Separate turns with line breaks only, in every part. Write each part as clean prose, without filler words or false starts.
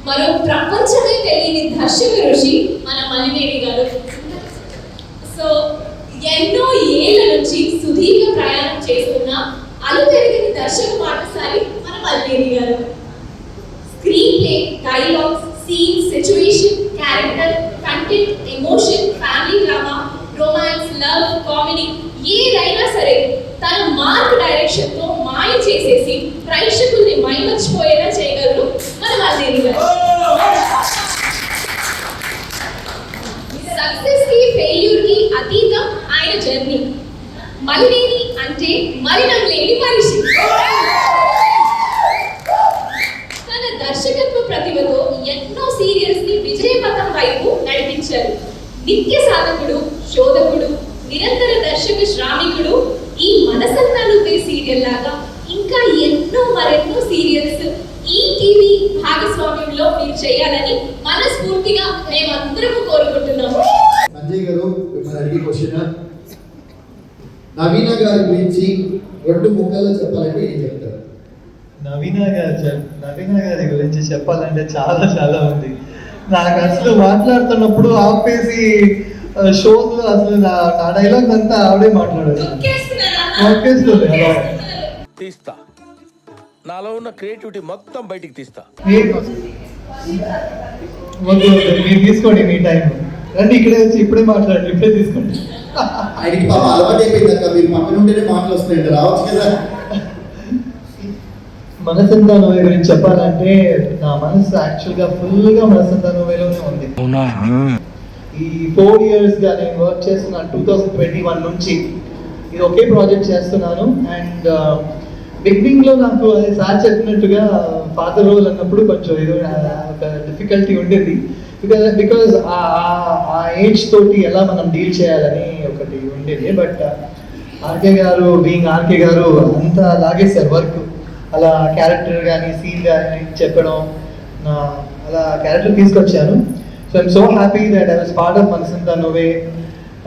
మరో ప్రపంచమే తెలియని దర్శక ఋషి మన మలినేని గారు. సో ఎన్నో ఏళ్ల నుంచి సుదీర్ఘ ప్రయాణం చేస్తున్న అలుపెరిగిన దర్శక పాఠశాలి మన మలినేని గారు. Screen play, dialogues, scenes, situation, character, content, emotion, family drama, romance, love, comedy ఏదైనా సరే తన మార్క్ డైరెక్షన్ తో మాయ చేసేసి ప్రేక్షకుల్ని మైమర్చిపోయేలా చేయగలరు మన మలినేని గారు. సక్సెస్ కి ఫెయిల్యూర్ కి అతీతం ఆయన జర్నీ. మలినేని అంటే మలినం లేని మనిషి. తన దర్శకత్వ ప్రతిభతో ఎన్నో సీరియల్స్ ని విజయపథం వైపు నడిపించారు. నిత్య సాధకుడు, శోధకుడు, నిరంతర దర్శక శ్రామికుడు. ఈ మనసంతా నువ్వే సీరియల్ లాగా ఇంకా మరెన్నో సీరియల్స్ ఈ టీవీ భాగస్వామ్యంలో మీరు చేయాలని మనస్ఫూర్తిగా మేమందరము కోరుకుంటున్నాము.
సంజయ్ గారు మిమ్మల్ని అడిగే క్వశ్చన్, నవీన గారి గురించి 2 ముక్కల్లో చెప్పాలంటే ఏం చెప్తారు?
నవీన గారి గురించి చెప్పాలంటే చాలా ఉంది. నాకు అసలు మాట్లాడుతున్నప్పుడు ఆపేసి షోస్ అసలు నా డైలాగ్ అంతా ఆవిడే మాట్లాడారు.
తీస్తా, నాలో ఉన్న క్రియేటివిటీ మొత్తం బయటికి తీస్తా.
మీరు తీసుకోండి మీ టైం, రండి ఇక్కడే వచ్చి ఇప్పుడే మాట్లాడండి, ఇప్పుడే తీసుకోండి.
ఆయనకి పాప అలవాటు అయిపోయింది అక్క, మీరు పక్కన ఉంటేనే మాటలు వస్తున్నాయండి, రావచ్చు కదా.
మనసంతా నువ్వే గురించి చెప్పాలంటే నా మనసు యాక్చువల్గా ఫుల్గా మనసంతా నువ్వేలోనే ఉంది. ఈ 4 years గా నేను వర్క్ చేస్తున్నాను. 2021 నుంచి ఇది ఒకే ప్రాజెక్ట్ చేస్తున్నాను. అండ్ బిగినింగ్ లో నాకు అది సార్ చెప్పినట్టుగా ఫాదర్ రోల్ అన్నప్పుడు కొంచెం ఏదో ఒక డిఫికల్టీ ఉండేది. బికాజ్ ఆ ఏజ్ తోటి ఎలా మనం డీల్ చేయాలని ఒకటి ఉండేది. బట్ ఆర్కే గారు బీయింగ్ ఆర్కే గారు అంతా లాగేశారు వర్క్. అలా క్యారెక్టర్ కానీ సీన్ కానీ చెప్పడం, అలా క్యారెక్టర్ తీసుకొచ్చాను. So I'm so happy that I was part of Manasanta Nove,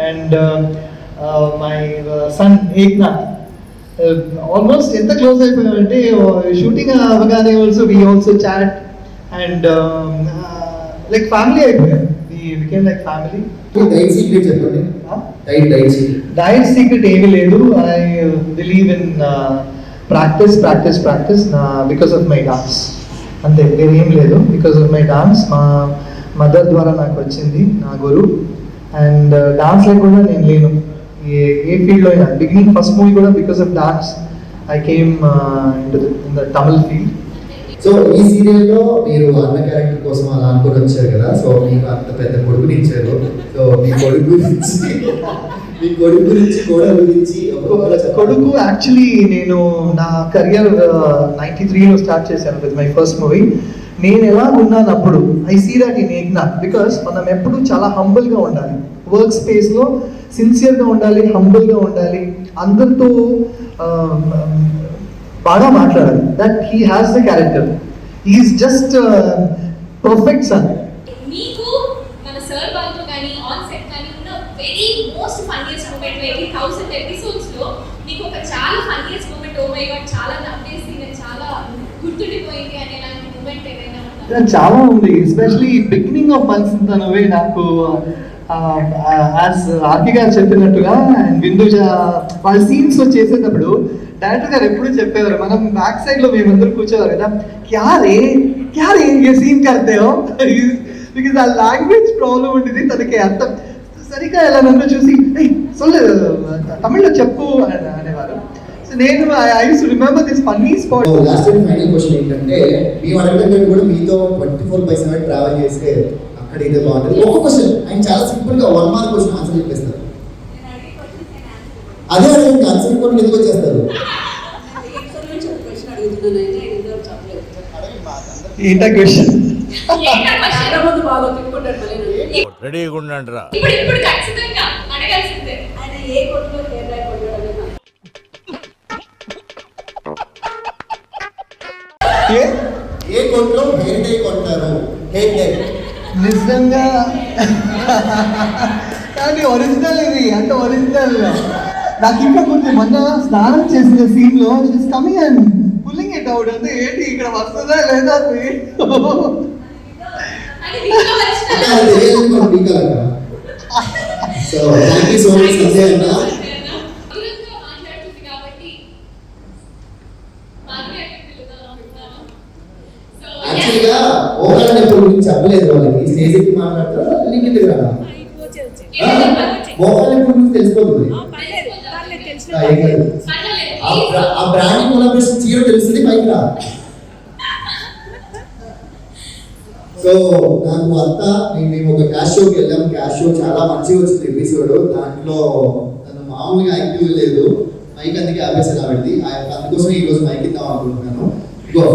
and my son Eknath. Almost ఎంత క్లోజ్ అయిపోయామంటే షూటింగ్ అవగానే we also chat and like family అయిపోయాం. We became like family.
Diet secret చెప్పండి. Diet
secret ఏమీ లేదు. I believe in practice because of my dance. అంతే, వేరేం లేదు. Because of my dance, మా mother ద్వారా నాకు వచ్చింది, నా గురు. అండ్ డాన్స్ లేకుండా నేను లేను ఏ ఫీల్డ్లో అయినా. బిగినింగ్ ఫస్ట్ మూవీ కూడా because of dance I came in the Tamil field.
So ఈ సీరియల్లో మీరు అన్న క్యారెక్టర్ కోసం అలా అనుకుని వచ్చారు కదా, సో మీకు అంత పెద్ద కొడుకుని ఇచ్చారు. సో మీ కొడుకు గురించి
కొడుకు యాక్చువల్లీ నేను నా కెరియర్ 93లో స్టార్ట్ చేశాను విత్ మై ఫస్ట్ మూవీ. నేను ఎలా ఉన్నాను అప్పుడు I see that in Eknath. Because మనం ఎప్పుడు చాలా హంబుల్గా ఉండాలి, వర్క్ స్పేస్లో సిన్సియర్గా ఉండాలి, హంబుల్గా ఉండాలి, అందరితో బాగా మాట్లాడాలి. That he has the character, he's just perfect son.
మీకు మన సర్ వాళ్ళతో కానీ ఆన్ సెట్ కానీ ఉన్న very most funniest moment 1000 episodes లో మీకు ఒక చాలా funniest moment, oh my god చాలా నవ్వేసి నేను చాలా గుర్తుండిపోయింది అనే లాంటి మూమెంట్ ఏదైనా ఉందా?
చాలా ఉంది. ఎస్పెషలీ బిగినింగ్ ఆఫ్ మనసంతా నువ్వే నాకు ఆర్కే గారు చెప్పినట్టుగా అండ్ బిందుజ వాళ్ళ సీన్స్ లో చేసేటప్పుడు డైరెక్టర్ గారు ఎప్పుడు చెప్పేవారు, మనం బ్యాక్ సైడ్ లో మేమందరూ కూర్చోవారు కదా, క్యా రే ఏ సీన్ కర్తేవో, బికాజ్ ఆ లాంగ్వేజ్ ప్రాబ్లం ఉండేది తనకి అర్థం సరిగ్గా ఎలా నన్ను చూసి సొల్లేదు తమిళ్లో చెప్పు అనేవారు. సో నేను I use to remember this funny spot.
Last and final question ఏంటంటే, మీ అడగడం కూడా మీతో 24/7 ట్రావెల్ చేస్తే అక్కడ ఇదే బాగుంటుంది. ఒక క్వశ్చన్ ఆయన చాలా సింపుల్ గా 1 మార్క్ క్వశ్చన్ ఆన్సర్ చెప్పేస్తారు. అదే అడగండి, ఆన్సర్ కూడా ఎందుకు వచ్చేస్తారు?
ఏంటా క్వశ్చన్?
ఏంటా question?
ముందు బాగా తిట్టుకుంటాడు మళ్ళీ.
రెడీగా ఉండండిరా.
ఇప్పుడు ఖచ్చితంగా అడగాల్సిందే.
ఆయన ఏ కొట్టులో హెయిర్ డ్రై కొట్టాడు
ఏ కొట్లో హెయిర్ డై కొంటారు? హెయిర్ డై
నిజంగా కానీ ఒరిజినల్ ఇది అంటే ఒరిజినల్ నాకు ఇంకా గుర్తు మొన్న స్నానం చేసిన సీన్ లో coming and pulling it out అంటే ఏంటి ఇక్కడ వస్తుందా లేదా
అది ఇంకా వచ్చిన
అంటే అది తెలియాలని మనం బీకాలన్నా. So thank you so much Sanjay అన్న.
దూరంగా మాట్లాడుతుంది కాబట్టి మాధురి అంటే పిలుద్దాం. సో
యాక్చువల్గా ఓపెన్ ఎప్పుడు గురించి చెప్పలేదు వాళ్ళకి. స్టేజ్ ఎక్కి మాట్లాడతారు లింక్ ఇంటికి రాదా ఓపెన్ ఎప్పుడు గురించి తెలిసిపోతుంది. ఏం కాదు. ఆ బ్రాండింగ్ కొలాబరేషన్ చీర తెలుస్తుంది పైకి రా. సో నాకు అంతా మేము ఒక క్యాష్ షోకి వెళ్ళాం. క్యాష్ షో చాలా మంచిగా వచ్చింది ఎపిసోడ్. దాంట్లో తను మామూలుగా యాక్టివ్ లేదు, మైక్ అందుకే ఆపేసాను కాబట్టి అందుకోసం ఈ రోజు మైక్ ఇద్దాం అనుకుంటున్నాను. ఇగో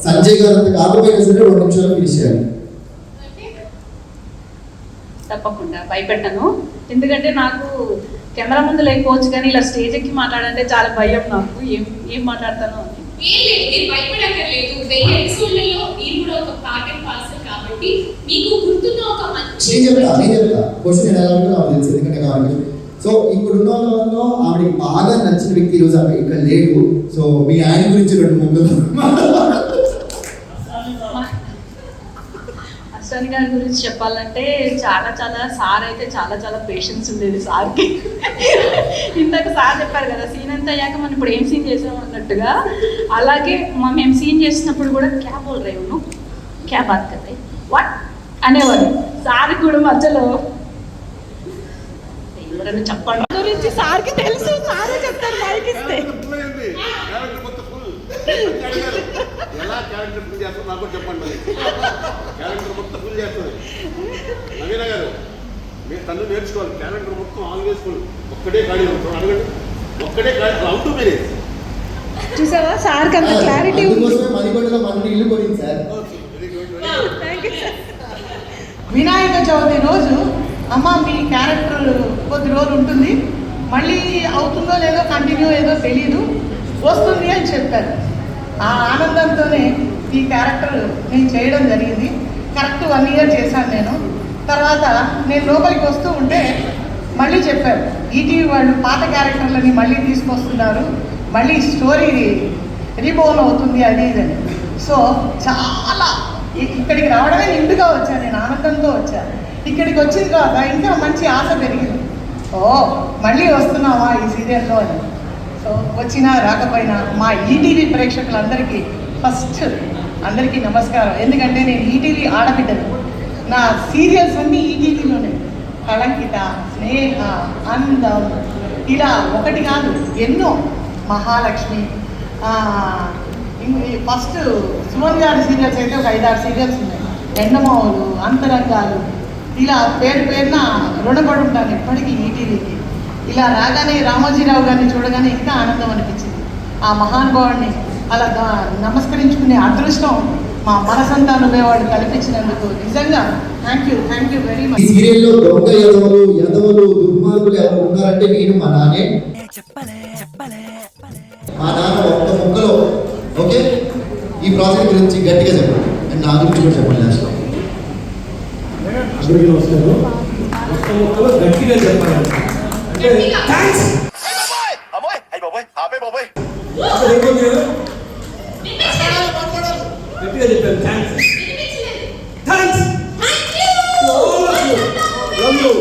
సంజయ్ గారు అంత కాకపోయినా సరే 2 నిమిషాలు ఫినిష్ చేయాలి.
తప్పకుండా భయపెట్టాను, ఎందుకంటే నాకు కెమెరా ముందు లేకపోవచ్చు కానీ ఇలా స్టేజ్ ఎక్కి మాట్లాడంటే చాలా భయం నాకు. ఏం మాట్లాడతాను అని.
ఏం లేదు, మీరు భయపడక్కర్లేదు. 1000 ఎపిసోడ్లలో మీరు కూడా ఒక పార్ట్ అండ్ పార్సల్ కాబట్టి మీకు గుర్తున్న ఒక మంచి
నేను చెప్తా క్వశ్చన్ ఎలా ఉంటుందో నాకు తెలుసు, ఎందుకంటే కావాలి. సో ఇప్పుడున్న వాళ్ళలో ఆవిడకి బాగా నచ్చిన వ్యక్తి ఈరోజు ఆమె ఇక్కడ లేడు. సో మీ ఆయన గురించి 2 ముక్కలు.
అశ్వని గారి గురించి చెప్పాలంటే చాలా చాలా సార్ అయితే చాలా చాలా పేషెన్స్ ఉండేది సార్కి. ఇందాక సార్ చెప్పారు కదా సీన్ అంతా అయ్యాక మనం ఇప్పుడు ఏం సీన్ చేసాం అన్నట్టుగా, అలాగే మేము సీన్ చేసినప్పుడు కూడా క్యా బోల్ రే ఉను క్యా బాత్ కర్ రే వాట్ అనేవారు. సార్ కూడా మధ్యలో ఎవరైనా చెప్పండి గురించి సార్కి తెలుసు, సారే చెప్తారు మైక్ ఇస్తే.
ఎలా క్యారెక్టర్ ఫుల్ చేస్తారో నాకు కూడా చెప్పండి. మరి క్యారెక్టర్ మొత్తం ఫుల్ చేస్తుంది నవీన గారు. మీరు తను నేర్చుకోవాలి. క్యారెక్టర్ మొత్తం ఆల్వేస్ ఫుల్. ఒక్కడే ఖాళీ అడగండి, ఒక్కడే ఖాళీ అవుతూ మీరే
చూసావా సార్ అంత క్లారిటీ ఉంది.
అందుకోసమే మణికొండలో మన ఇల్లు కొనింది సార్.
వినాయక చవితి రోజు అమ్మ మీ క్యారెక్టర్ కొద్ది రోజులు ఉంటుంది, మళ్ళీ అవుతుందో లేదో కంటిన్యూ ఏదో తెలీదు, వస్తుంది అని చెప్పారు. ఆ ఆనందంతోనే ఈ క్యారెక్టర్ నేను చేయడం జరిగింది. కరెక్ట్ 1 ఇయర్ చేశాను నేను. తర్వాత నేను లోపలికి వస్తూ ఉంటే మళ్ళీ చెప్పారు ఈటీవీ వాళ్ళు పాత క్యారెక్టర్లని మళ్ళీ తీసుకొస్తున్నారు, మళ్ళీ స్టోరీ రీబోన్ అవుతుంది అది ఇదని. సో చాలా ఇక్కడికి రావడమే నిండుగా వచ్చాను, నేను ఆనందంతో వచ్చాను. ఇక్కడికి వచ్చిన తర్వాత ఇంకా మంచి ఆశ పెరిగింది. ఓ మళ్ళీ వస్తున్నావా ఈ సీరియల్లో అని. సో వచ్చినా రాకపోయినా మా ఈటీవీ ప్రేక్షకులందరికీ ఫస్ట్ అందరికీ నమస్కారం. ఎందుకంటే నేను ఈటీవీ ఆడబిడ్డను. నా సీరియల్స్ అన్నీ ఈటీవీలోనే. కళంకిత, స్నేహ, అందం, ఇలా ఒకటి కాదు ఎన్నో. మహాలక్ష్మి, ఫస్ట్ సుమన్ గారి సీరియల్స్ అయితే ఒక 5-6 సీరియల్స్ ఉన్నాయి. ఎండమావులు, అంతరంగాలు, ఇలా పేరున రుణపడి ఉంటాను ఎప్పటికీ ఈటీవీకి. ఇలా రాగానే రామోజీరావు గారిని చూడగానే ఇంకా ఆనందం అనిపించింది. ఆ మహానుభావుడిని అలా నమస్కరించుకునే అదృష్టం మా మనసంతా నువ్వేవాడు కల్పించినందుకు నిజంగా థ్యాంక్ యూ వెరీ
ఈ
మచ్.
సీరియల్లో దొంగ యదవలు దుర్మార్గులు ఎవరు ఉన్నారంటే నేను మా నాన్నే. మా నాన్న ఒక్క ముక్కలో ఓకే ఈ ప్రాజెక్ట్ గురించి గట్టిగా చెప్పండి అండ్ నా గురించి కూడా చెప్పండి లాస్ట్లో.
అందరికీ నమస్కారం. ఒక్క ముక్కలో గట్టిగా చెప్పాలి అంటే థ్యాంక్స్. గట్టిగా చెప్పాను థ్యాంక్స్. థ్యాంక్స్. Love you.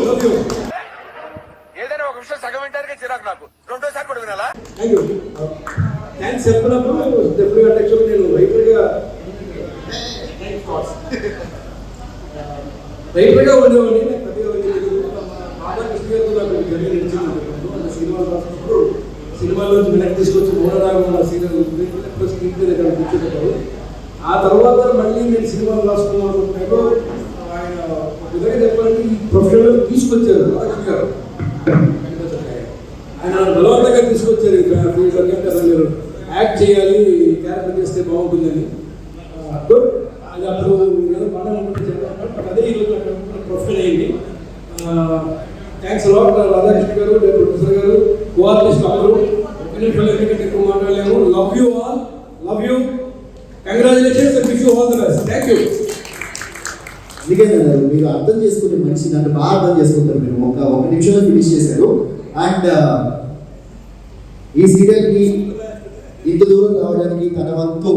ఏదైనా ఒక విషయం సగం వింటానికి చిరాకు నాకు. రెండోసారి కూడా వినాలా?
Thank you. థ్యాంక్స్ చెప్పినప్పుడు డెఫినెట్గా యాక్చువల్గా నేను రైటర్గా ఉండేవాడిని. నాకు పెద్దగా రాధాకృష్ణ గారితో నాకు జర్నీ నడిచింది. அந்த సినిమాలు రాసినప్పుడు సినిమాలోంచి వెనక్కి తీసుకొచ్చి మూలరాగం సీరియల్ ప్లస్ స్క్రీన్ మీద దగ్గర కూర్చుంటారు. ఆ తర్వాత మళ్ళీ నేను సినిమాలు రాసుకున్నాను అనుకుంటున్నాను. ఆయన ఒక విధంగా చెప్పాలంటే ఈ ప్రొఫెషన్లో తీసుకొచ్చారు రాధాకృష్ణ గారు. ఆయన బలవంతంగా తీసుకొచ్చారు ఫీల్డ్లోకి. అసలు మీరు యాక్ట్ చేయాలి, క్యారెక్టర్ చేస్తే బాగుంటుందని. అది అప్పుడు ఏదో పండుగ కోఆర్టిస్ట్ అందరూ ఒక నిమిషంలో ఎందుకంటే ఎక్కువ మాట్లాడలేము. Love you all, love you, congratulations and wish you all the best. Thank you.
అందుకే మీరు అర్థం చేసుకునే మనిషి, నన్ను బాగా అర్థం చేసుకుంటారు మీరు. ఒక నిమిషంలో ఫినిష్ చేశారు. అండ్ ఈ సీరియల్కి ఇంత దూరం రావడానికి తన వంతు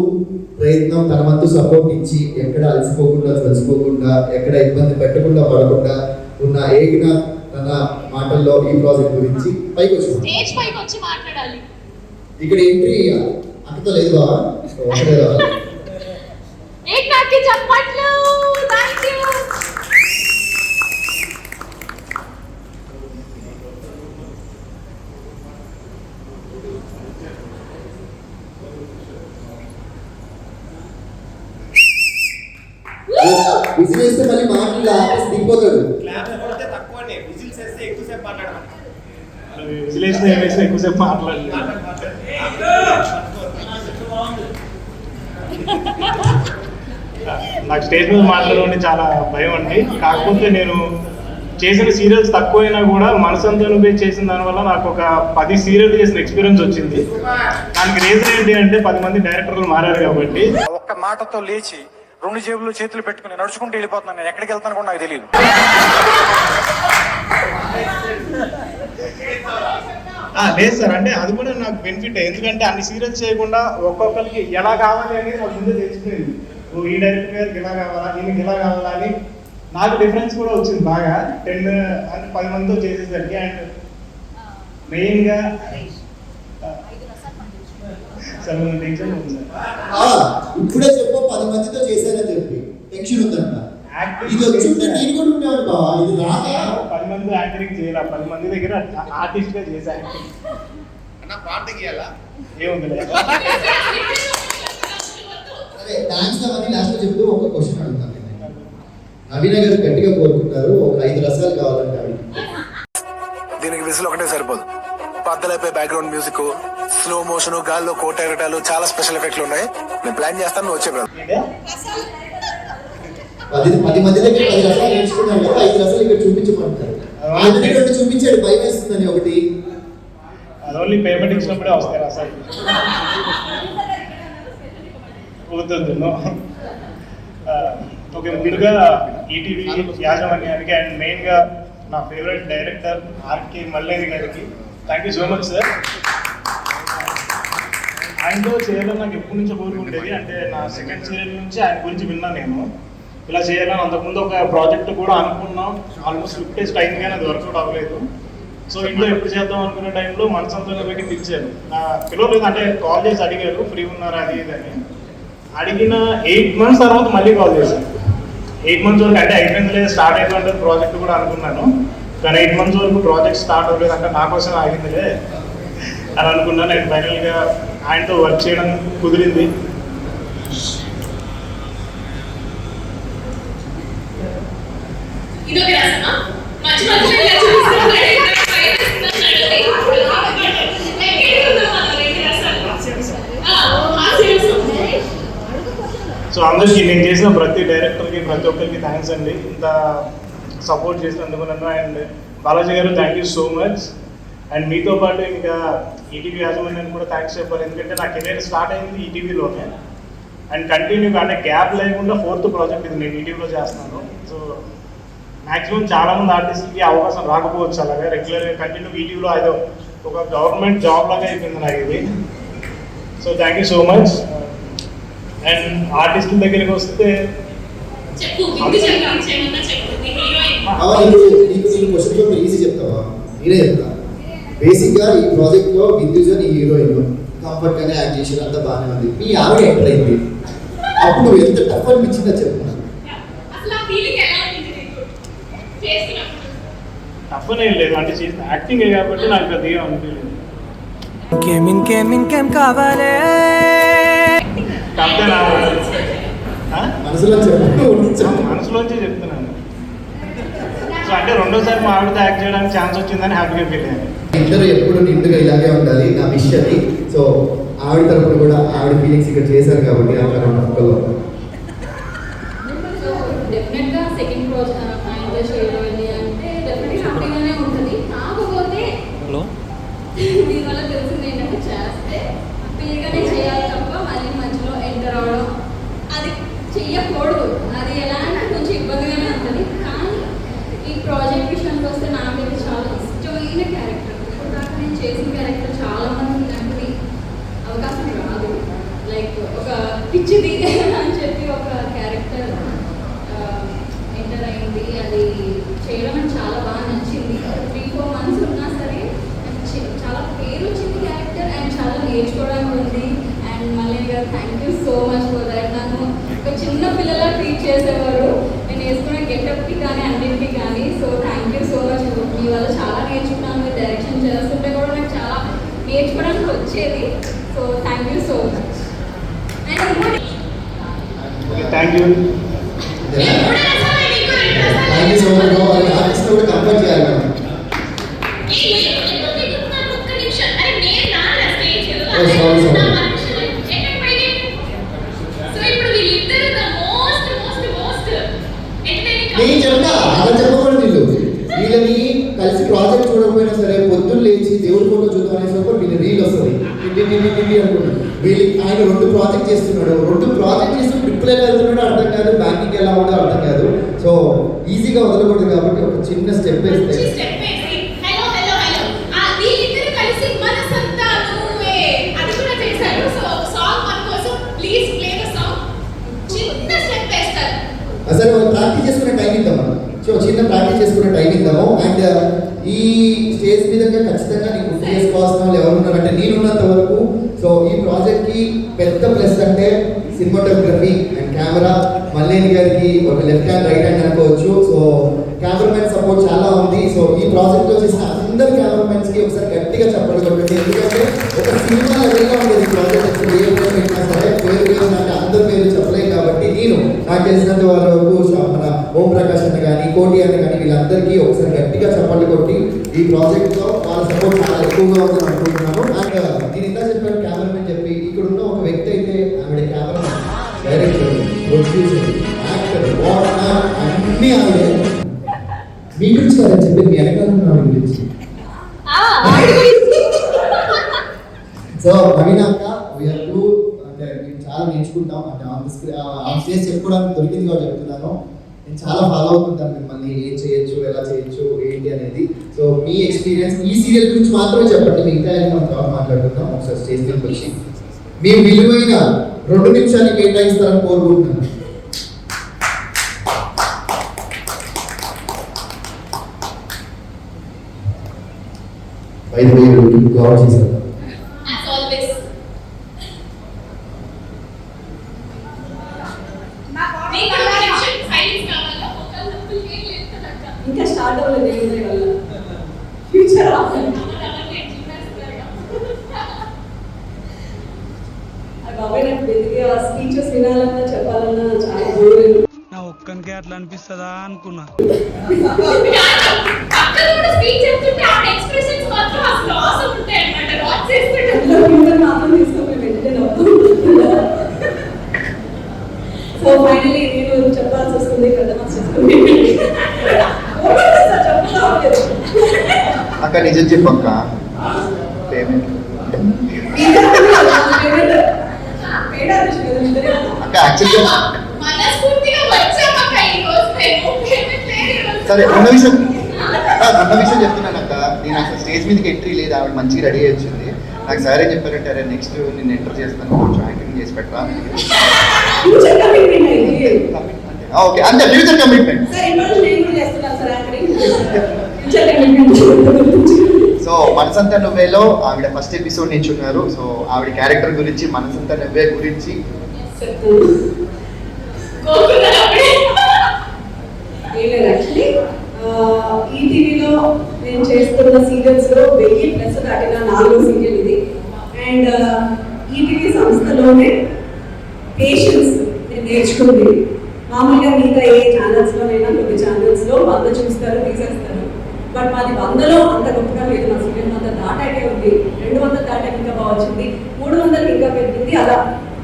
ప్రయత్నం, తన వంతు సపోర్ట్ ఇచ్చి ఎక్కడ అలసిపోకుండా చచ్చిపోకుండా ఎక్కడ ఇబ్బంది పెట్టకుండా పడకుండా ఉన్న ఏకనాథ్ తన మాటల్లో ఈ ప్రాజెక్ట్ గురించి పైకి వచ్చి
మాట్లాడాలి.
ఇక్కడ ఎంట్రీ అక్కతో లేదు బావా, ఒకటే రావాలి.
ఏకనాథ్కి చప్పట్లు. థాంక్యూ.
విజిల్ వేస్తే మళ్ళీ మాటలు ఆపేసి దిగిపోతాడు.
ఎక్కువసేపు మాట్లాడలేదు. నాకు స్టేజ్ మీద మాట్లాడడం చాలా భయం అండి. కాకపోతే నేను చేసిన సీరియల్స్ తక్కువైనా కూడా మనసంతా నువ్వే చేసిన దానివల్ల నాకు ఒక 10 సీరియల్ చేసిన ఎక్స్పీరియన్స్ వచ్చింది. దానికి రీజన్ ఏంటి అంటే 10 మంది డైరెక్టర్లు మారారు కాబట్టి.
ఒక్క మాటతో లేచి 2 జేబులు చేతులు పెట్టుకుని నడుచుకుంటూ వెళ్ళిపోతున్నాను. నేను ఎక్కడికి వెళ్తాను కూడా నాకు తెలియదు.
లేదు సార్, అంటే అది కూడా నాకు బెనిఫిట్. ఎందుకంటే అన్ని సీరియల్స్ చేయకుండా ఒక్కొక్కరికి ఎలా కావాలి అనేది నాకు ముందే తెలిసిపోయింది. ఈ డైరెక్టర్ గారికి ఇలా కావాలా, ఈయనకి ఇలా కావాలా అని నాకు డిఫరెన్స్ కూడా వచ్చింది బాగా. 10 అంటే 10 మందితో చేసేసరికి. అండ్ మెయిన్గా
ఇప్పుడే చెప్పు 10 మందితో చేశానని చెప్పి టెన్షన్ ఉందంట. ఇది వచ్చుంటే నేను కూడా ఉండేవాడు బావా. ఇది రాగా
10 మంది యాక్టింగ్ చేయాలి. 10 మంది దగ్గర ఆర్టిస్ట్ గా చేశాను. ఏముంది
థ్యాంక్స్ అవన్నీ లాస్ట్ లో చెప్తూ ఒక క్వశ్చన్ అడుగుతాను. నవీన గారు గట్టిగా కోరుకుంటారు ఒక 5 రసాలు కావాలంటే
దీనికి విజిల్ ఒకటే సరిపోదు. పద్దలైపోయి బ్యాక్గ్రౌండ్ మ్యూజిక్, స్లో మోషన్, గాల్లో కోట ఎగటాలు, చాలా స్పెషల్ ఎఫెక్ట్లు ఉన్నాయి. నేను ప్లాన్ చేస్తాను, నువ్వు వచ్చే బ్రదర్.
10 మంది దగ్గర 10 రసాలు నేర్చుకున్నాను కదా, 5 రసాలు ఇక్కడ చూపించమంటారు. ఆల్రెడీ 2 చూపించాడు, భయం వేస్తుందని ఒకటి.
అది ఓన్లీ పేమెంట్ ఇచ్చినప్పుడే వస్తాయి రసాలు. ఓకే, ముందుగా ఈటీవీ యాజమాన్యానికి అండ్ మెయిన్గా నా ఫేవరెట్ డైరెక్టర్ ఆర్కే మల్లేని గారికి thank you so much sir. ఆయనతో చేయాలని నాకు ఎప్పటి నుంచో కోరుకుంటేది. అంటే నా సెకండ్ సీరియల్ నుంచి ఆయన గురించి విన్నాను నేను. ఇలా చేయాలని అంతకుముందు ఒక ప్రాజెక్ట్ కూడా అనుకున్నాం. ఆల్మోస్ట్ 50 days టైం కానీ అది వర్కౌట్ అవ్వలేదు. సో ఇంట్లో ఎప్పుడు చేద్దాం అనుకునే టైంలో మనసంతో పెట్టి పిలిచారు. పిలవలేదు, అంటే కాల్ చేసి అడిగారు ఫ్రీ ఉన్నారా అది ఇది అని. అడిగిన 8 months తర్వాత మళ్ళీ కాల్ చేశాను. 8 months వరకు అంటే అయిపోయింది లేదు, స్టార్ట్ అయిపోయింది ప్రాజెక్ట్ కూడా అనుకున్నాను. కానీ 8 months వరకు ప్రాజెక్ట్ స్టార్ట్ అవ్వలేదు, అంటే నా కోసం ఆగిందిలే అని అనుకున్నాను. నేను ఫైనల్గా ఆయనతో వర్క్ చేయడం కుదిరింది. సో అందరికీ నేను చేసిన ప్రతి డైరెక్టర్కి ప్రతి ఒక్కరికి థ్యాంక్స్ అండి, ఇంత సపోర్ట్ చేసినందుకు నన్ను. అండ్ బాలాజీ గారు thank you so much. And మీతో పాటు ఇంకా ఈటీవీ యాజమాన్యానికి కూడా థ్యాంక్స్ చెప్పాలి. ఎందుకంటే నా కెరీర్ స్టార్ట్ అయింది ఈటీవీలోనే. అండ్ కంటిన్యూగా అంటే గ్యాప్ లేకుండా 4th ప్రాజెక్ట్ ఇది నేను ఈటీవీలో చేస్తున్నాను. సో మ్యాక్సిమం చాలామంది ఆర్టిస్ట్కి అవకాశం రాకపోవచ్చు అలాగే రెగ్యులర్గా కంటిన్యూ ఈటీవీలో ఏదో ఒక గవర్నమెంట్ జాబ్ లాగా అయిపోయింది నాకు ఇది. So thank you so much. And ఆర్టిస్టుల దగ్గరికి వస్తే
ఈజీ చెప్తావా? నేనే చెప్తా. బేసిక్గా ఈ ప్రాజెక్ట్లో విద్యుజన్ ఈ హీరోయిన్ కంఫర్ట్ గానే యాక్ట్ చేసి అంతా బాగానే ఉంది. మీ ఆవిడ ఎంటర్ అయింది, అప్పుడు నువ్వు ఎంత టఫ్ అనిపించిందో చెప్పు.
టఫ్ ఏం లేదు, అంటే చేసిన యాక్టింగ్ కాబట్టి నాకు పెద్దగా అనిపించలేదు.
ఇంకేం కావాలే
మనసులోంచి చెప్తున్నాను. సో అంటే 2వ మా ఆవిడతో యాక్ట్ చేయడానికి ఛాన్స్ వచ్చిందని హ్యాపీగా ఫీల్ అయ్యాను.
ఇద్దరు ఎప్పుడు నిండుగా ఇలాగే ఉండాలి నా విష్ అది. సో ఆవిడ తరపున కూడా ఆవిడ ఫీలింగ్స్ ఇక్కడ చేశారు కాబట్టి
డెఫినెట్గా సెకండ్ ప్రాజెక్ట్ అంటే డెఫినెట్గా హ్యాపీగానే ఉంటుంది. కాకపోతే దీనివల్ల తెలిసింది ఏంటంటే చేస్తే క్లియర్గానే చేయాలి తప్ప మళ్ళీ మధ్యలో ఎంటర్ అవడం అది చెయ్యకూడదు. అది ఎలా అంటే కొంచెం ఇబ్బందిగానే ఉంటుంది. కానీ ఈ ప్రాజెక్ట్ విషయానికి వస్తే నాకైతే చాలా ఇష్టమైన క్యారెక్టర్. ఇప్పుడు దాకా నేను చేసిన క్యారెక్టర్ చాలా మంది నాకు అవకాశం రాదు. లైక్ ఒక పిచ్చిది అని చెప్పి ఒక క్యారెక్టర్ ఎంటర్ అయింది. అది చేయడం నాకు చాలా బాగా నచ్చింది. 3-4 months ఉన్నా సరే చాలా పేరు వచ్చింది క్యారెక్టర్ అండ్ చాలా నేర్చుకోవడానికి ఉంది. అండ్ మళ్ళీ గారు thank you so much for that. నన్ను ఒక చిన్న పిల్లలా ట్రీట్ చేసేవారు నేను వేసుకునే గెటప్కి కానీ అన్నింటికి కానీ. So thank you so much. మీ వల్ల చాలా నేర్చుకున్నాను. మీరు డైరెక్షన్ చేస్తుంటే కూడా నాకు చాలా నేర్చుకోవడానికి వచ్చేది. So thank you so much. And
thank you.
Thank you so much. Artist కూడా కంపేర్ చేయాలి మనం. నేను చెప్తా అలా చెప్పకూడదు. వీళ్ళని కలిసి ప్రాజెక్ట్ చూడకపోయినా సరే పొద్దున్న లేచి దేవుడి ఫోటో చూద్దాం అనేసరికి వీళ్ళ రీల్ వస్తుంది అనుకుంటున్నాడు. వీళ్ళకి ఆయన 2 ప్రాజెక్ట్ చేస్తున్నాడు. 2 ప్రాజెక్ట్ చేస్తూ ట్రిప్లు ఎలా వెళ్తున్నాడో అర్థం కాదు, బ్యాంకింగ్ ఎలా ఉందో అర్థం కాదు. సో ఈజీగా వదలకూడదు కాబట్టి ఒక చిన్న స్టెప్ వేస్తే సరే వాళ్ళు ప్రాక్టీస్ చేసుకునే టైం ఇద్దాం మనం. సో చిన్న ప్రాక్టీస్ చేసుకునే టైం ఇద్దాము. అండ్ ఈ స్టేజ్ మీద ఖచ్చితంగా నీకు గుర్తు చేసుకోవాల్సిన వాళ్ళు ఎవరు ఉన్నారంటే నేనున్నంత వరకు. సో ఈ ప్రాజెక్ట్కి పెద్ద ప్లస్ అంటే సినిమాటోగ్రఫీ అండ్ కెమెరా. మల్లేని గారికి ఒక లెఫ్ట్ హ్యాండ్ రైట్ హ్యాండ్ అనుకోవచ్చు. సో కెమెరామెన్ సపోర్ట్ చాలా ఉంది. సో ఈ ప్రాజెక్ట్లో చేసిన అందరు కెమెరామెన్స్కి ఒకసారి గట్టిగా చెప్పడం కొట్టండి. ఎందుకంటే ఒక సినిమా లెవెల్గా ఉండేది ప్రాజెక్ట్. ఏ పేరు పెట్టినా సరే పేరు అంటే అందరి పేరు చెప్పలేం కాబట్టి నేను నాకు తెలిసినంత వరకు మన ఓం ప్రకాష్ అన్న కానీ కోటి అన్న కానీ వీళ్ళందరికీ ఒకసారి గట్టిగా చప్పట్లు కొట్టి ఈ ప్రాజెక్ట్లో వాళ్ళ సపోర్ట్ చాలా ఎక్కువగా ఉందని అనుకుంటున్నాను. అండ్ నేను ఇంత చెప్పాను కెమెరామెన్ చెప్పి ఇక్కడ ఉన్న ఒక వ్యక్తి అయితే ఆవిడ కెమెరామెన్, డైరెక్టర్, ప్రొడ్యూసర్, యాక్టర్, అన్నీ ఆవిడ. మీ గురించి కదా చెప్పి మీ వెనకాల ఉన్న ఆవిడ గురించి. సో నవీనాక వీళ్ళు అంటే మేము చాలా నేర్చుకుంటాం. అంటే ఆన్ స్టేజ్ చెప్పుకోవడానికి దొరికింది కాబట్టి చెప్తున్నాను. నేను చాలా ఫాలో అవుతుంటాను మిమ్మల్ని, ఏం చేయొచ్చు, ఎలా చేయొచ్చు, ఏంటి అనేది. సో మీ ఎక్స్పీరియన్స్ ఈ సీరియల్ గురించి మాత్రమే చెప్పండి. మిగతా మనం తర్వాత మాట్లాడుకుందాం. ఒకసారి స్టేజ్ మీదకి వచ్చి మీ విలువైన 2 నిమిషాలు కేటాయిస్తారని కోరుకుంటున్నాను. చేశారు
ఇంకా స్టార్ట్ అవ్వలేదు. ఫ్యూచర్ బాబాయ్ నాకు బెదిగా స్పీచెస్ వినాలన్నా చెప్పాలన్నా చాలా బోరింగ్.
నా ఒక్కనికే అట్లా అనిపిస్తుందా అనుకున్నా.
సో ఫైనలీ నేను చెప్పాల్సి వస్తుంది కదా.
అక్క నిజం చెప్పక్క పేమెంట్ అక్క యాక్చువల్గా సరే ఉన్న విషయం చెప్తున్నాను అక్క. నేను అసలు స్టేజ్ మీదకి ఎంట్రీ లేదు. ఆవిడ మంచిగా రెడీ అయ్యి వచ్చింది. నాకు సార్ ఏం చెప్పారంటే అరే నెక్స్ట్ నేను ఎంటర్ చేస్తాను, కొంచెం యాక్టింగ్ చేసి పెట్టరా. ఓకే అంతే ఫ్యూచర్ కమిట్మెంట్. సో మనసంతా నువ్వేలో ఆవిడ ఫస్ట్ ఎపిసోడ్ నుంచి ఉన్నారు. సో ఆవిడ క్యారెక్టర్ గురించి మనసంతా నువ్వే గురించి
ఈటీవీలో నేను చేస్తున్న సీరియల్స్లో 1000+ దాటిన 4వ సీరియల్ ఇది. అండ్ ఈటీవీ సంస్థలోనే పేషెన్స్ నేను నేర్చుకుంది. మామూలుగా మిగతా ఏ ఛానల్స్లోనైనా కొన్ని ఛానల్స్లో 100 చూస్తారు, తీసేస్తారు. బట్ మాది 100లో అంత గొప్పగా లేదు. మా సీరియల్ 100 దాటాకే ఉంది. 200 దాటాక ఇంకా బాగా వచ్చింది. 300 ఇంకా పెరిగింది. అలా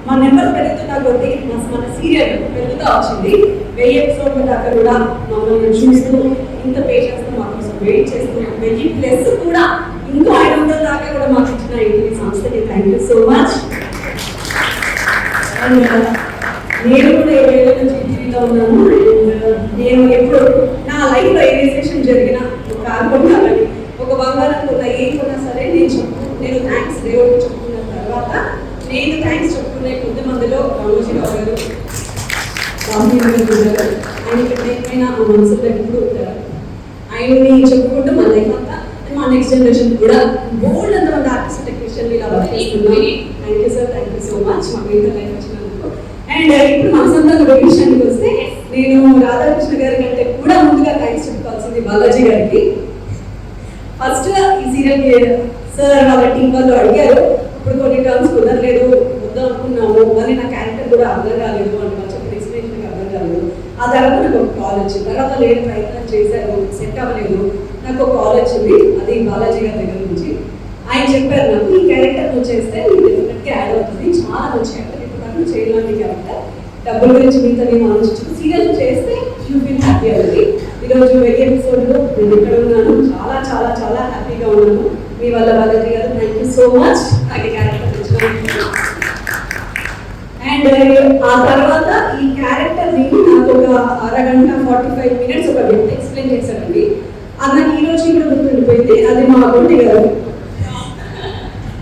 మా నెంబర్ పెరుగుతున్న కొద్దీ మన సీరియల్ పెరుగుతూ వచ్చింది. 1000 ఎపిసోడ్ల దాకా కూడా మమ్మల్ని చూస్తూ ఇంత పేషెన్స్తో మా కోసం వెయిట్ చేస్తూ 1000+ కూడా
ఇంకో 500 దాకా కూడా మాకు ఇచ్చిన ఈ సంస్థకి థ్యాంక్ యూ సో మచ్. నేను కూడా 7 ఏళ్ళ నుంచి టీవీలో ఉన్నాను. నేను ఎప్పుడు నా లైఫ్లో ఏ రిజిస్ట్రేషన్ జరిగినా ఒక ఆల్బమ్ కానీ ఒక బంగారం కొన్న ఏమన్నా సరే నేను థ్యాంక్స్ దేవుడికి చెప్పుకున్న తర్వాత నేను థ్యాంక్స్ చెప్పుకునే కొద్ది మందిలో రామోజీరావు గారు, రామోజీరావు గారు ఆయన ప్రత్యేకమైన ఆ మనసులో ఎప్పుడు ఉంటారు. ఆయన్ని చెప్పుకుంటూ మా లైఫ్ అంతా మా నెక్స్ట్ జనరేషన్ కూడా బోల్డ్ అంతమంది ఆర్టిస్ట్ టెక్నీషియన్ ఇలా thank you sir, thank you so much మాకు ఇంత లైఫ్ వచ్చినందుకు. అండ్ ఇప్పుడు మన సొంతంగా విషయానికి వస్తే నేను రాధాకృష్ణ గారి కంటే కూడా ముందుగా థ్యాంక్స్ చెప్పుకోవాల్సింది బాలాజీ గారికి. ఫస్ట్ ఈ సీరియల్ సార్ వాళ్ళ టీం వాళ్ళు అడిగారు, ఇప్పుడు కొన్ని టర్మ్స్ కుదరలేదు వద్దాం అనుకున్నాము, మరి నా క్యారెక్టర్ కూడా అర్థం కాలేదు అంటే వాళ్ళు చెప్పిన ఎక్స్ప్లెనేషన్ అర్థం కాలేదు. ఆ తర్వాత నాకు ఒక కాల్ వచ్చింది. తర్వాత నేను ప్రయత్నం చేశాను, సెట్ అవ్వలేదు. నాకు ఒక కాల్ వచ్చింది, అది బాలాజీ గారి దగ్గర నుంచి. ఆయన చెప్పారు నాకు ఈ క్యారెక్టర్ నువ్వు చేస్తే నీకు డెఫినెట్గా యాడ్ అవుతుంది, చాలా మంచి క్యారెక్టర్, ఇప్పుడు నాకు చేయడానికి క్యారెక్టర్, డబ్బుల గురించి మీతో నేను ఆలోచించు, సీరియల్ చేస్తే యూ ఫీల్ హ్యాపీ అవుతుంది. ఈరోజు వెరీ ఎపిసోడ్లో నేను ఇక్కడ ఉన్నాను, చాలా చాలా చాలా హ్యాపీగా ఉన్నాను. మీ వల్ల బాలాజీ గారు థ్యాంక్ యూ సో మచ్ నాకు క్యారెక్టర్ ఇచ్చినందుకు. అండ్ ఆ తర్వాత ఈ క్యారెక్టర్ ని నాకు ఒక 1:45 minutes ఒక వ్యక్తి ఎక్స్ప్లెయిన్ చేశారండి. అది నాకు ఈ రోజు కూడా గుర్తుండిపోయింది. అది మా గొంటి గారు.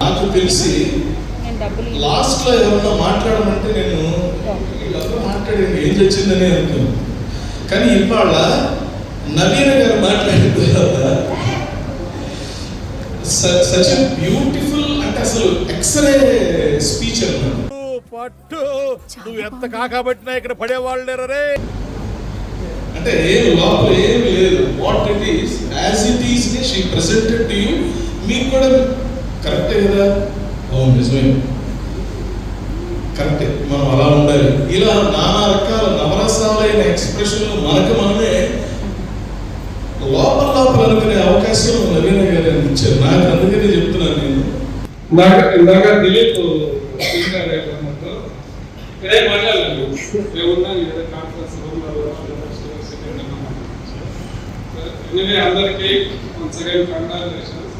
నాకు తెలిసి లాస్ట్ లో ఎవరన్నా మాట్లాడమంటే నేను వీళ్ళందరూ మాట్లాడేది ఏం వచ్చిందని అనుకున్నాను. కానీ ఇవాళ నవీన గారు మాట్లాడిన తర్వాత సచ్ బ్యూటిఫుల్, అంటే అసలు ఎక్స్రే స్పీచ్ అన్నమాట.
పట్టు నువ్వు ఎంత కాకబట్టినా ఇక్కడ పడేవాళ్ళు లేరే.
అంటే ఏం లోపల ఏమి లేదు, what it is as it is ని షీ ప్రెజెంటెడ్ టు యూ. మీకు కూడా కరెక్టే కదా, ఓ నిజమే కరెక్టే, మనం అలా ఉండాలి. ఇలా నానా రకాల నవరసాలైన ఎక్స్ప్రెషన్లు మనకు మనమే లోపల అనుకునే అవకాశం నవీన గారు ఇచ్చారు నాకు. అందుకనే చెప్తున్నాను నేను.
ఇందాక దిలీప్ ఇదే మాట్లాడాలి, ఏమున్నా ఏదో కాన్ఫరెన్స్ అందరికీ వన్స్ అగైన్ కంగ్రాచులేషన్స్.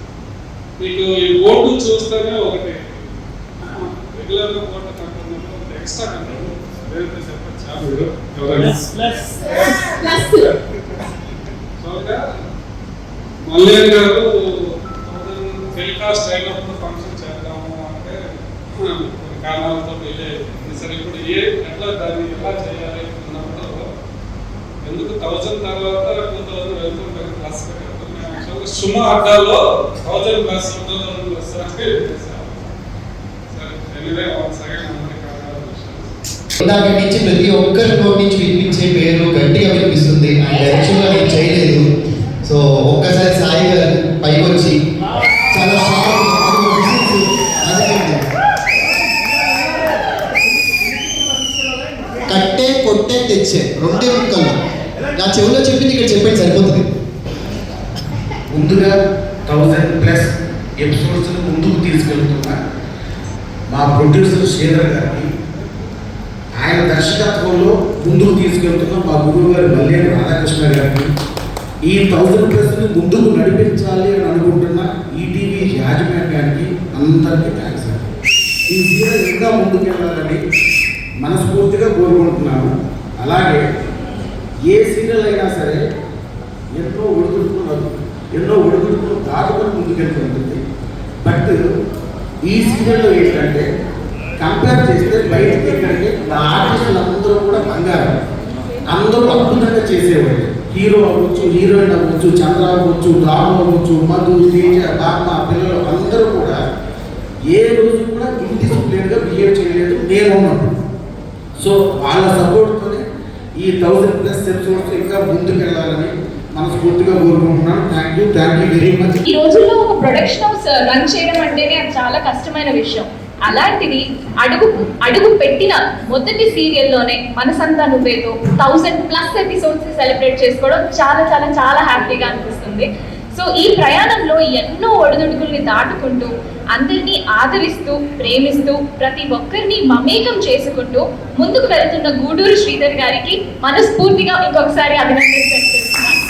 మీకు ఈ బోర్డు చూస్తేనే ఒకటి రెగ్యులర్గా బోర్డు కంట్రోల్ ఎక్స్ట్రా కంట్రోల్ మల్లేరు గారు టెలికాస్ట్ అయినప్పుడు ఫంక్షన్ చేద్దాము అంటే కొన్ని కారణాలతో డిలే అయింది. సరే ఇప్పుడు ఎట్లా దాన్ని ఎలా చేయాలి అన్నప్పుడు ఎందుకు 1000 తర్వాత 2000 వెళ్తుంటారు ప్లస్ యాక్చువల్గా సుమ అడ్డాలో 1000 ప్లస్ 2000 ప్లస్ అంటే సరే ఎనివే సెకండ్ అందరికీ
ఇందాక నుంచి ప్రతి ఒక్కరి నోటి నుంచి వినిపించే పేరు గట్టిగా వినిపిస్తుంది. ఆయన డైరెక్షన్గా నేను చేయలేదు. సో ఒక్కసారి సాయి గారు పైకి వచ్చి చాలా కట్టే కొట్టే తెచ్చే 2 ముక్కలు నా చెవులో చెప్పింది ఇక్కడ చెప్పండి సరిపోతుంది.
ముందుగా 1000+ ఎపిసోడ్స్ ముందుకు తీసుకెళ్తున్న మా ప్రొడ్యూసర్ శ్రీధర్ గారికి, ఆయన దర్శకత్వంలో ముందుకు తీసుకెళ్తున్న మా గురువు గారు మల్లేరు రాధాకృష్ణ గారికి, ఈ 1000+ ముందుకు నడిపించాలి అని అనుకుంటున్న ఈటీవీ యాజమాన్యానికి అందరికీ థ్యాంక్స్ అండి. ఈ సీరియల్ ఇంకా ముందుకు వెళ్ళాలని మనస్ఫూర్తిగా కోరుకుంటున్నాను. అలాగే ఏ సీరియల్ అయినా సరే ఎన్నో ఒడిదుడుకులు దాటుకొని ముందుకెళ్తుంటుంది. బట్ ఈ సీరియల్లో ఏంటంటే కంపేర్ చేస్తే బయటకి ఏంటంటే నా ఆర్టిస్టులు అందరూ కూడా బంగారం, అందరూ అద్భుతంగా చేసేవాళ్ళు. హీరో అవ్వచ్చు, హీరోయిన్ అవ్వచ్చు, చంద్ర అవ్వచ్చు, రాము అవ్వచ్చు, మధు, తేజ, బామ్మ పిల్లలు అందరూ కూడా ఏ రోజు కూడా ఇండిసిప్లిన్గా బిహేవ్ చేయలేదు నేను ఉన్నప్పుడు. సో వాళ్ళ సపోర్ట్తోనే ఈ 1000+ ఎపిసోడ్స్ ఇంకా ముందుకు వెళ్ళాలని మనస్ఫూర్తిగా కోరుకుంటున్నాను. Thank you very much.
ఈ రోజుల్లో ఒక ప్రొడక్షన్ హౌస్ రన్ చేయడం అంటేనే అది చాలా కష్టమైన విషయం. అలాంటిది అడుగు పెట్టిన మొదటి సీరియల్లోనే మనసంతా నువ్వేతో 1000+ ఎపిసోడ్స్ సెలబ్రేట్ చేసుకోవడం చాలా చాలా చాలా హ్యాపీగా అనిపిస్తుంది. సో ఈ ప్రయాణంలో ఎన్నో ఒడిదుడుకుల్ని దాటుకుంటూ అందరినీ ఆదరిస్తూ ప్రేమిస్తూ ప్రతి ఒక్కరిని మమేకం చేసుకుంటూ ముందుకు వెళ్తున్న గూడూరు శ్రీధర్ గారికి మనస్ఫూర్తిగా ఇంకొకసారి అభినందనలు తెలియజేస్తున్నాను.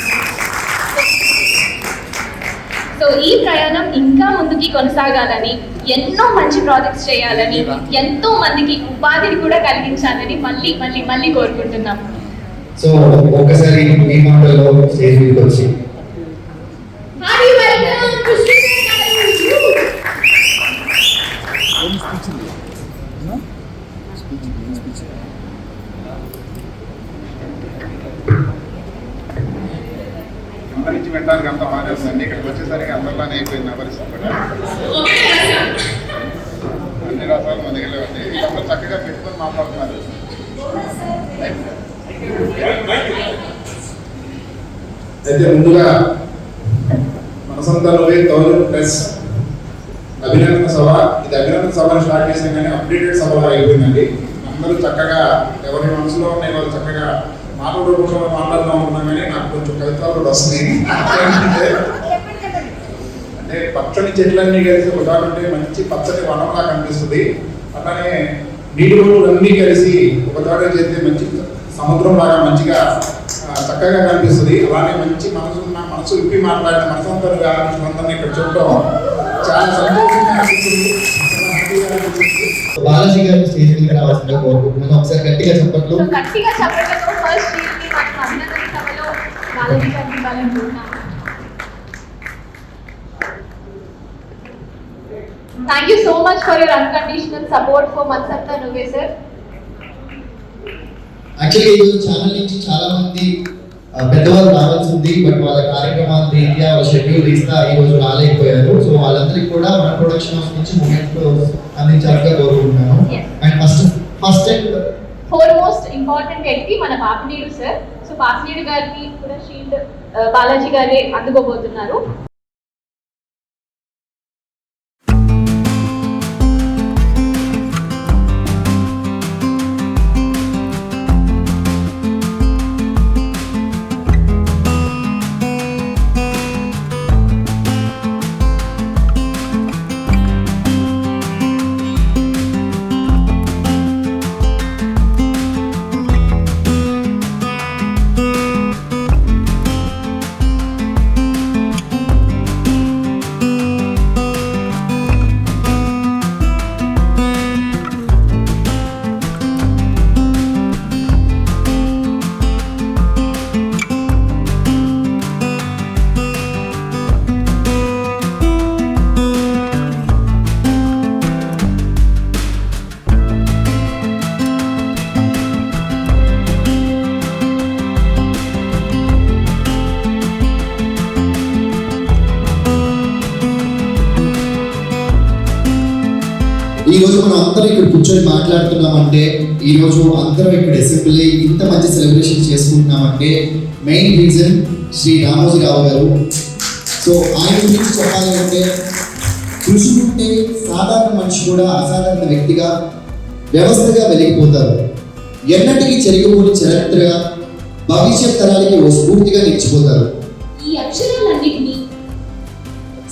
సో
సో ఈ ప్రయాణం ఇంకా ముందుకి కొనసాగాలని, ఎన్నో మంచి ప్రాజెక్ట్స్ చేయాలని, ఎంతో మందికి ఉపాధిని కూడా కలిగించాలని మళ్ళీ మళ్ళీ మళ్ళీ కోరుకుంటున్నాం.
సో ఒక్కసారి మీ మాటల్లో స్టేజ్ మీదకి వచ్చి
నుంచి వినడానికి అంత బాగుంది. ఇక్కడికి వచ్చేసరికి అందరిలానే అయిపోయింది నా పరిస్థితి కూడా. అన్ని రసాలు మన దగ్గర ఉంది. అందరూ చక్కగా పెట్టుకొని మాట్లాడుతున్నారు.
అయితే ముందుగా మనసంతా 1000+ అభినందన సభ. ఇది అభినందన సభను స్టార్ట్ చేసాం కానీ అప్డేటెడ్ సభగా అయిపోయిందండి. అందరూ చక్కగా ఎవరి మనసులో ఉన్నాయి వాళ్ళు చక్కగా మాట్లాడుదాం అనుకున్నాం కానీ నాకు కొంచెం కవిత్వాలు కూడా వస్తున్నాయి. అంటే పచ్చని చెట్లన్నీ కలిసి ఉదాహరణంటే మంచి పచ్చని వనంలా కనిపిస్తుంది. అట్లానే నీటి బొట్టులన్నీ కలిసి ఒక చోట చేస్తే మంచి సముద్రం లాగా మంచిగా చక్కగా కనిపిస్తుంది. అలానే మంచి మనసు విప్పి మాట్లాడిన మనసంతరుగా అందరినీ ఇక్కడ చూడటం చాలా సంతోషంగా అనిపిస్తుంది.
బాలాజీ గారు స్టేజ్ మీదకి రావాల్సిందిగా కోరుకుంటున్నాను. ఒకసారి గట్టిగా చెప్పట్లు.
గట్టిగా చెప్పట్లతో ఫస్ట్ టీమ్ని మనం అభినందన సభలో బాలాజీ గారిని ఇవ్వాలనుకుంటున్నాం. Thank you so much for your unconditional support for Mansanta Nuve sir.
Actually ఈరోజు ఛానల్ నుంచి చాలా మంది పెద్దవాళ్ళు రావాల్సి ఉంది. బట్ వాళ్ళ కార్యక్రమాల రీత్యా వాళ్ళ షెడ్యూల్ రీత్యా ఈ రోజు రాలేకపోయారు. సో వాళ్ళందరికీ కూడా మన ప్రొడక్షన్ హౌస్ నుంచి మూమెంట్లు అందించాలిగా కోరుకుంటున్నాను. And first and
foremost important వ్యక్తి మన పాపినీడు సార్. సో పాపినీడు గారిని కూడా షీల్డ్ బాలాజీ గారే అందుకోబోతున్నారు.
ఈ రోజు మనం అందరం ఇక్కడ కూర్చొని మాట్లాడుతున్నామంటే, ఈ రోజు అందరం ఇక్కడ అసెంబ్లీ ఇంత మంచి సెలబ్రేషన్ చేసుకుంటున్నామంటే main reason Shri Ramoji Rao garu. So ఆయన గురించి చెప్పాలి అంటే, కృషి ఉంటే సాధారణ మనిషి కూడా అసాధారణ వ్యక్తిగా వ్యవస్థగా వెలిగిపోతారు. ఎన్నటికీ చెరిగిపోని చరిత్రగా భవిష్యత్ తరాలకి ఓ స్ఫూర్తిగా నిలిచిపోతారు.
ఈ అక్షరాలన్నింటినీ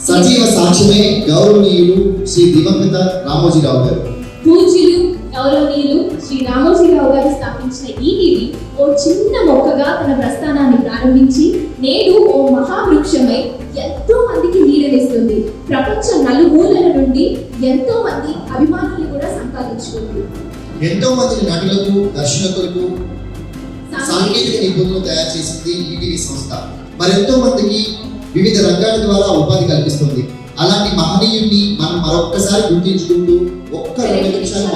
సజీవ సాక్ష్యమే గౌరవనీయులు శ్రీ దివంగత రామోజీరావు గారు.
పూజ్యులు గౌరవనీయులు శ్రీ రామోజీరావు గారు స్థాపించిన ఈ టీవీ ఓ చిన్న మొక్కగా తన ప్రస్థానాన్ని ప్రారంభించి నేడు ఓ మహావృక్షమై ఎంతో మందికి నీడనిస్తుంది. ప్రపంచ నలుమూలల నుండి ఎంతో మంది అభిమానులు కూడా సంపాదించుకుంది.
ఎంతో మంది నటులకు, దర్శకులకు, సాంకేతిక నిపుణులు తయారు చేసింది ఈ టీవీ సంస్థ. మరెంతో మందికి వివిధ రంగాల ద్వారా ఉపాధి కల్పిస్తుంది. అలాంటి మహనీయుల్ని మనం మరొక్కసారి గుర్తించుకుంటూ ఒక్క 2 నిమిషాలు